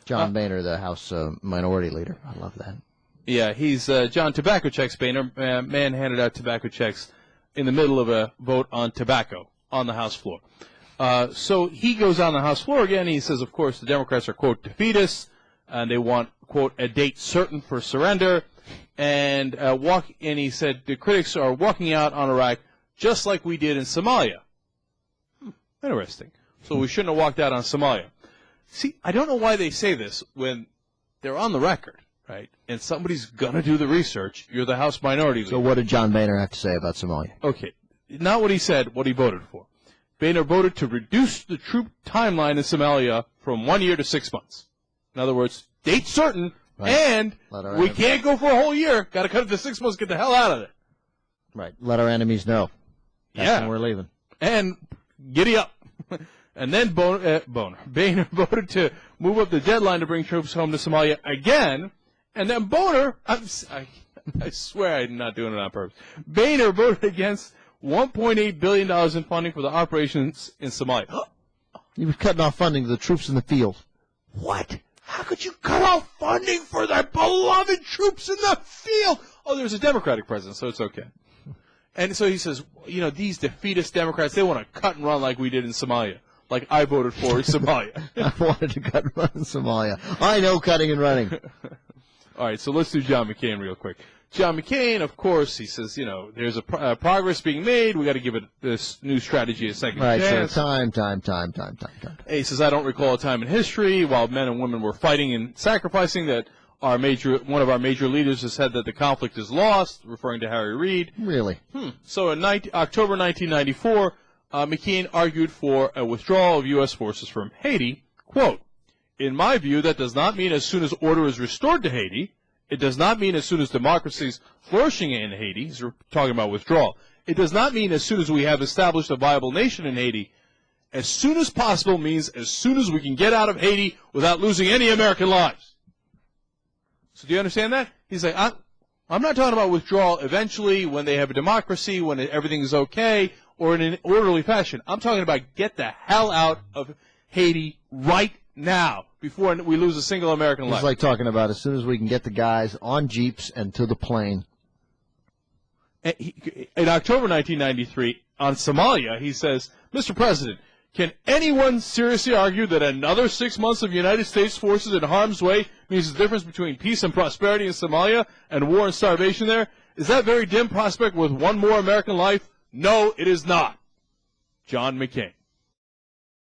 John Boehner, the House Minority Leader. I love that. Yeah, he's John Tobacco Checks Boehner. Man handed out tobacco checks in the middle of a vote on tobacco on the House floor. So he goes on the House floor again. He says, of course, the Democrats are, quote, defeatists, and they want, quote, a date certain for surrender. And he said the critics are walking out on Iraq just like we did in Somalia. Interesting. So we shouldn't have walked out on Somalia. See, I don't know why they say this when they're on the record, right? And somebody's going to do the research. You're the House Minority Leader. So what did John Boehner have to say about Somalia? Okay. Not what he said, what he voted for. Boehner voted to reduce the troop timeline in Somalia from 1 year to 6 months. In other words, date certain, right. And we can't go for a whole year. Got to cut it to 6 months, get the hell out of it. Right. Let our enemies know. That's when we're leaving. And giddy up. And then Boehner voted to move up the deadline to bring troops home to Somalia again. And then Boehner, I swear I'm not doing it on purpose. Boehner voted against $1.8 billion in funding for the operations in Somalia. He was cutting off funding to the troops in the field. What? How could you cut off funding for their beloved troops in the field? Oh, there's a Democratic president, so it's okay. And so he says, these defeatist Democrats, they want to cut and run like we did in Somalia, like I voted for in Somalia. I wanted to cut and run in Somalia. I know cutting and running. All right, so let's do John McCain real quick. John McCain, of course, he says, there's a progress being made. We got to give this new strategy a second chance. Right, so time. He says, I don't recall a time in history while men and women were fighting and sacrificing that one of our major leaders has said that the conflict is lost, referring to Harry Reid. Really? So in October 1994, McCain argued for a withdrawal of U.S. forces from Haiti. Quote, in my view, that does not mean as soon as order is restored to Haiti. It does not mean as soon as democracy is flourishing in Haiti. He's talking about withdrawal. It does not mean as soon as we have established a viable nation in Haiti. As soon as possible means as soon as we can get out of Haiti without losing any American lives. So do you understand that? He's like, I'm not talking about withdrawal eventually when they have a democracy, when everything is okay, or in an orderly fashion. I'm talking about get the hell out of Haiti right now before we lose a single American life. It's like talking about as soon as we can get the guys on Jeeps and to the plane. In October 1993, on Somalia, he says, Mr. President, can anyone seriously argue that another 6 months of United States forces in harm's way means the difference between peace and prosperity in Somalia and war and starvation there? Is that very dim prospect worth one more American life? No, it is not. John McCain.